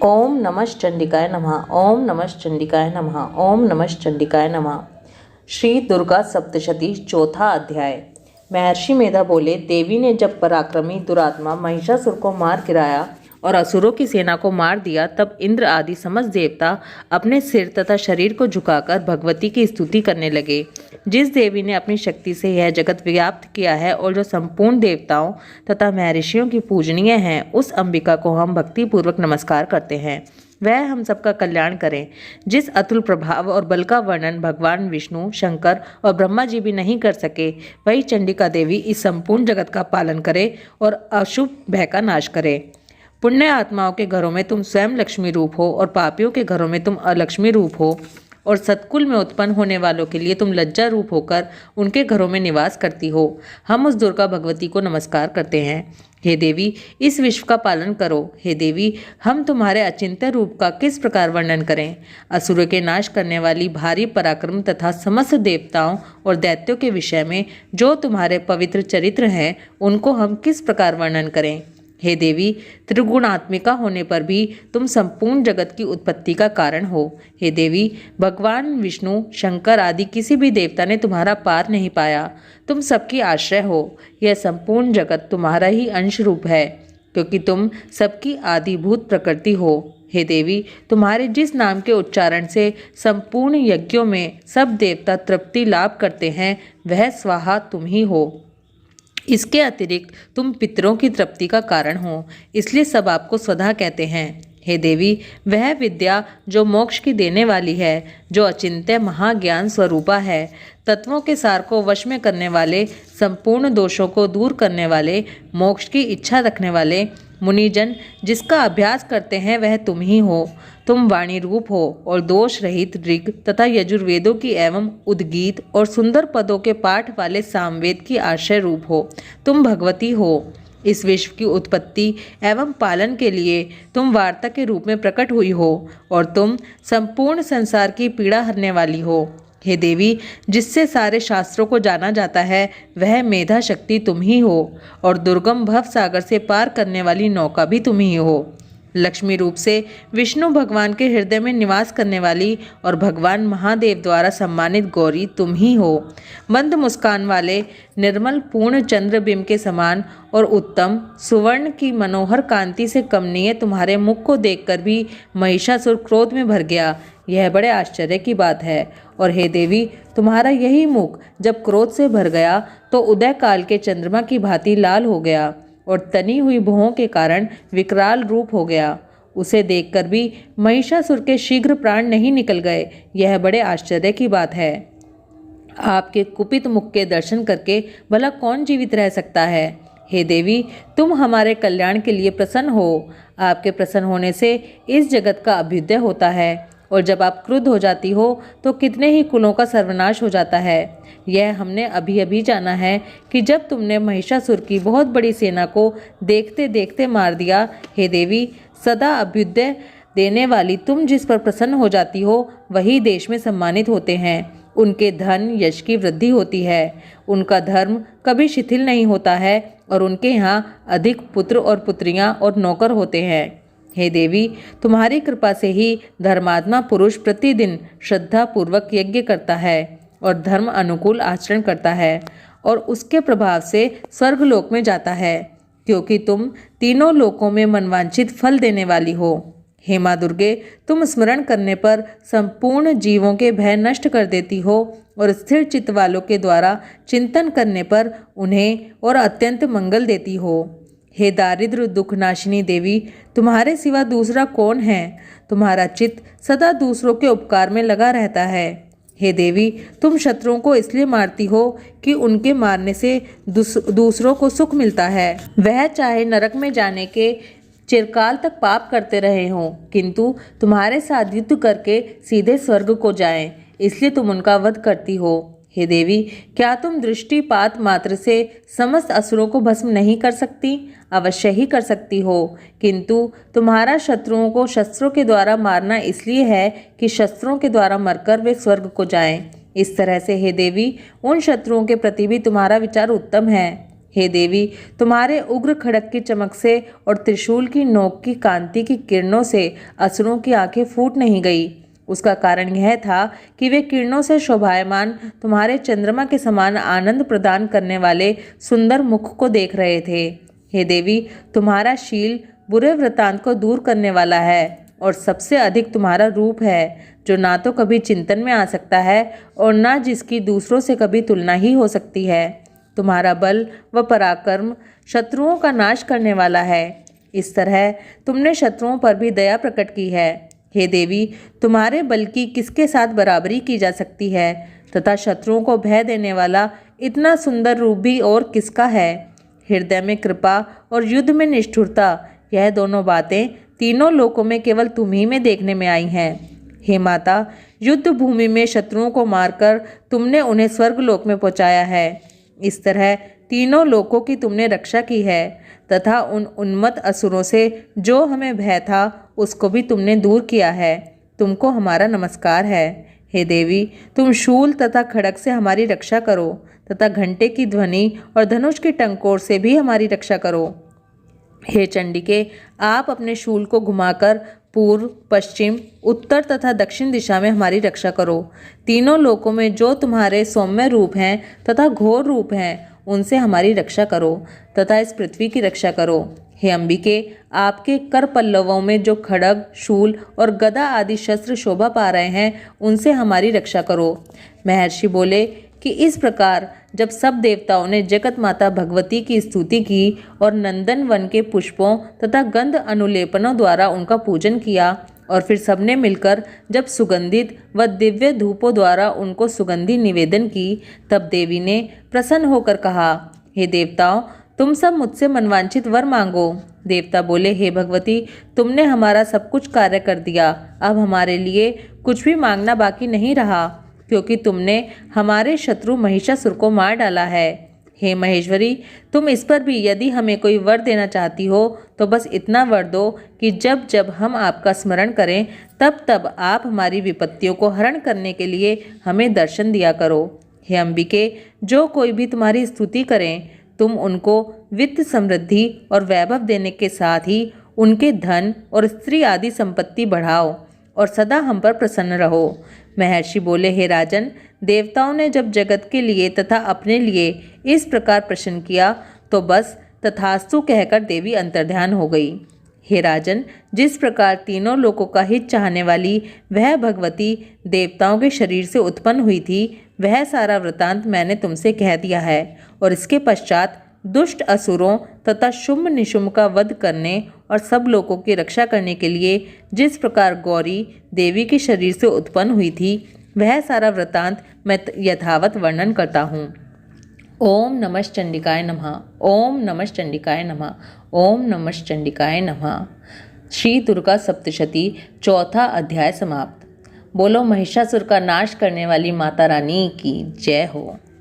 ओम नमः चंडिकाय नमः। ओम नमः चंडिकाय नमः। ओम नमः चंडिकाय नमः। श्री दुर्गा सप्तशती चौथा अध्याय। महर्षि मेधा बोले, देवी ने जब पराक्रमी दुरात्मा महिषासुर को मार गिराया और असुरों की सेना को मार दिया, तब इंद्र आदि समस्त देवता अपने सिर तथा शरीर को झुकाकर भगवती की स्तुति करने लगे। जिस देवी ने अपनी शक्ति से यह जगत व्याप्त किया है और जो संपूर्ण देवताओं तथा महर्षियों की पूजनीय हैं, उस अंबिका को हम भक्तिपूर्वक नमस्कार करते हैं। वह हम सबका कल्याण करें। जिस अतुल प्रभाव और बल का वर्णन भगवान विष्णु, शंकर और ब्रह्मा जी भी नहीं कर सके, वही चंडिका देवी इस संपूर्ण जगत का पालन करे और अशुभ भय का नाश करे। पुण्य आत्माओं के घरों में तुम स्वयं लक्ष्मी रूप हो और पापियों के घरों में तुम अलक्ष्मी रूप हो, और सत्कुल में उत्पन्न होने वालों के लिए तुम लज्जा रूप होकर उनके घरों में निवास करती हो। हम उस दुर्गा भगवती को नमस्कार करते हैं। हे देवी, इस विश्व का पालन करो। हे देवी, हम तुम्हारे अचिंत्य रूप का किस प्रकार वर्णन करें। असुरों के नाश करने वाली भारी पराक्रम तथा समस्त देवताओं और दैत्यों के विषय में जो तुम्हारे पवित्र चरित्र हैं, उनको हम किस प्रकार वर्णन करें। हे देवी, त्रिगुणात्मिका होने पर भी तुम संपूर्ण जगत की उत्पत्ति का कारण हो। हे देवी, भगवान विष्णु, शंकर आदि किसी भी देवता ने तुम्हारा पार नहीं पाया। तुम सबकी आश्रय हो। यह संपूर्ण जगत तुम्हारा ही अंश रूप है, क्योंकि तुम सबकी आदिभूत प्रकृति हो। हे देवी, तुम्हारे जिस नाम के उच्चारण से संपूर्ण यज्ञों में सब देवता तृप्ति लाभ करते हैं, वह स्वाहा तुम ही हो। इसके अतिरिक्त तुम पितरों की तृप्ति का कारण हो, इसलिए सब आपको स्वधा कहते हैं। हे देवी, वह विद्या जो मोक्ष की देने वाली है, जो अचिंत्य महाज्ञान स्वरूपा है, तत्वों के सार को वश में करने वाले, संपूर्ण दोषों को दूर करने वाले, मोक्ष की इच्छा रखने वाले मुनिजन जिसका अभ्यास करते हैं, वह तुम ही हो। तुम वाणी रूप हो और दोष रहित ऋग तथा यजुर्वेदों की एवं उद्गीत और सुंदर पदों के पाठ वाले सामवेद की आश्रय रूप हो। तुम भगवती हो। इस विश्व की उत्पत्ति एवं पालन के लिए तुम वार्ता के रूप में प्रकट हुई हो, और तुम संपूर्ण संसार की पीड़ा हरने वाली हो। हे देवी, जिससे सारे शास्त्रों को जाना जाता है, वह मेधा शक्ति तुम ही हो, और दुर्गम भव सागर से पार करने वाली नौका भी तुम ही हो। लक्ष्मी रूप से विष्णु भगवान के हृदय में निवास करने वाली और भगवान महादेव द्वारा सम्मानित गौरी तुम ही हो। मंद मुस्कान वाले निर्मल पूर्ण चंद्रबिंब के समान और उत्तम सुवर्ण की मनोहर कांति से कमनीय तुम्हारे मुख को देखकर भी महिषासुर क्रोध में भर गया। यह बड़े आश्चर्य की बात है। और हे देवी, तुम्हारा यही मुख जब क्रोध से भर गया तो उदय काल के चंद्रमा की भांति लाल हो गया और तनी हुई भौहों के कारण विकराल रूप हो गया। उसे देखकर भी महिषासुर के शीघ्र प्राण नहीं निकल गए। यह बड़े आश्चर्य की बात है। आपके कुपित मुख के दर्शन करके भला कौन जीवित रह सकता है। हे देवी, तुम हमारे कल्याण के लिए प्रसन्न हो। आपके प्रसन्न होने से इस जगत का अभ्युदय होता है, और जब आप क्रुद्ध हो जाती हो तो कितने ही कुलों का सर्वनाश हो जाता है। यह हमने अभी अभी जाना है कि जब तुमने महिषासुर की बहुत बड़ी सेना को देखते देखते मार दिया। हे देवी, सदा अभ्युदय देने वाली तुम जिस पर प्रसन्न हो जाती हो, वही देश में सम्मानित होते हैं। उनके धन यश की वृद्धि होती है, उनका धर्म कभी शिथिल नहीं होता है, और उनके यहाँ अधिक पुत्र और पुत्रियाँ और नौकर होते हैं। हे देवी, तुम्हारी कृपा से ही धर्मात्मा पुरुष प्रतिदिन श्रद्धा पूर्वक यज्ञ करता है और धर्म अनुकूल आचरण करता है, और उसके प्रभाव से स्वर्गलोक में जाता है, क्योंकि तुम तीनों लोकों में मनवांछित फल देने वाली हो। हे माँ दुर्गे, तुम स्मरण करने पर संपूर्ण जीवों के भय नष्ट कर देती हो, और स्थिर चित्त वालों के द्वारा चिंतन करने पर उन्हें और अत्यंत मंगल देती हो। हे दारिद्र दुखनाशिनी देवी, तुम्हारे सिवा दूसरा कौन है। तुम्हारा चित्त सदा दूसरों के उपकार में लगा रहता है। हे देवी, तुम शत्रुओं को इसलिए मारती हो कि उनके मारने से दूसरों को सुख मिलता है। वह चाहे नरक में जाने के चिरकाल तक पाप करते रहे हों, किंतु तुम्हारे साथ युद्ध करके सीधे स्वर्ग को जाएं, इसलिए तुम उनका वध करती हो। हे देवी, क्या तुम दृष्टिपात मात्र से समस्त असुरों को भस्म नहीं कर सकती। अवश्य ही कर सकती हो, किंतु तुम्हारा शत्रुओं को शस्त्रों के द्वारा मारना इसलिए है कि शस्त्रों के द्वारा मरकर वे स्वर्ग को जाएं। इस तरह से हे देवी, उन शत्रुओं के प्रति भी तुम्हारा विचार उत्तम है। हे देवी, तुम्हारे उग्र खड़ग की चमक से और त्रिशूल की नोक की कांति की किरणों से असुरों की आंखें फूट नहीं गई। उसका कारण यह था कि वे किरणों से शोभायमान तुम्हारे चंद्रमा के समान आनंद प्रदान करने वाले सुंदर मुख को देख रहे थे। हे देवी, तुम्हारा शील बुरे वृत्तांत को दूर करने वाला है और सबसे अधिक तुम्हारा रूप है, जो ना तो कभी चिंतन में आ सकता है और ना जिसकी दूसरों से कभी तुलना ही हो सकती है। तुम्हारा बल व पराक्रम शत्रुओं का नाश करने वाला है। इस तरह तुमने शत्रुओं पर भी दया प्रकट की है। हे देवी, तुम्हारे बल की किसके साथ बराबरी की जा सकती है तथा शत्रुओं को भय देने वाला इतना सुंदर रूप भी और किसका है। हृदय में कृपा और युद्ध में निष्ठुरता, यह दोनों बातें तीनों लोकों में केवल तुम ही में देखने में आई हैं। हे माता, युद्ध भूमि में शत्रुओं को मारकर तुमने उन्हें स्वर्गलोक में पहुंचाया है। इस तरह तीनों लोकों की तुमने रक्षा की है तथा उन उन्मत्त असुरों से जो हमें भय था उसको भी तुमने दूर किया है। तुमको हमारा नमस्कार है। हे देवी, तुम शूल तथा खड़ग से हमारी रक्षा करो तथा घंटे की ध्वनि और धनुष की टंकोर से भी हमारी रक्षा करो। हे चंडिके, आप अपने शूल को घुमाकर पूर्व, पश्चिम, उत्तर तथा दक्षिण दिशा में हमारी रक्षा करो। तीनों लोकों में जो तुम्हारे सौम्य रूप हैं तथा घोर रूप हैं, उनसे हमारी रक्षा करो तथा इस पृथ्वी की रक्षा करो। हे अंबिके, आपके कर पल्लवों में जो खड़ग, शूल और गदा आदि शस्त्र शोभा पा रहे हैं, उनसे हमारी रक्षा करो। महर्षि बोले कि इस प्रकार जब सब देवताओं ने जगत माता भगवती की स्तुति की और नंदन वन के पुष्पों तथा गंध अनुलेपनों द्वारा उनका पूजन किया और फिर सबने मिलकर जब सुगंधित व दिव्य धूपों द्वारा उनको सुगंधि निवेदन की, तब देवी ने प्रसन्न होकर कहा, हे देवताओं, तुम सब मुझसे मनवांछित वर मांगो। देवता बोले, हे भगवती, तुमने हमारा सब कुछ कार्य कर दिया। अब हमारे लिए कुछ भी मांगना बाकी नहीं रहा, क्योंकि तुमने हमारे शत्रु महिषासुर को मार डाला है। हे महेश्वरी, तुम इस पर भी यदि हमें कोई वर देना चाहती हो तो बस इतना वर दो कि जब जब हम आपका स्मरण करें तब तब आप हमारी विपत्तियों को हरण करने के लिए हमें दर्शन दिया करो। हे अंबिके, जो कोई भी तुम्हारी स्तुति करें, तुम उनको वित्त, समृद्धि और वैभव देने के साथ ही उनके धन और स्त्री आदि संपत्ति बढ़ाओ और सदा हम पर प्रसन्न रहो। महर्षि बोले, हे राजन, देवताओं ने जब जगत के लिए तथा अपने लिए इस प्रकार प्रश्न किया तो बस तथास्तु कहकर देवी अंतर्ध्यान हो गई। हे राजन, जिस प्रकार तीनों लोकों का हित चाहने वाली वह भगवती देवताओं के शरीर से उत्पन्न हुई थी, वह सारा वृतांत मैंने तुमसे कह दिया है और इसके पश्चात दुष्ट असुरों तथा शुंभ निशुंभ का वध करने और सब लोगों की रक्षा करने के लिए जिस प्रकार गौरी देवी के शरीर से उत्पन्न हुई थी, वह सारा वृतांत मैं यथावत वर्णन करता हूँ। ओम नमः चंडिकाय नमः। ओम नमः चंडिकाय नमः। ओम नमः चंडिकाय नमः। श्री दुर्गा सप्तशती चौथा अध्याय समाप्त। बोलो महिषासुर का नाश करने वाली माता रानी की जय हो।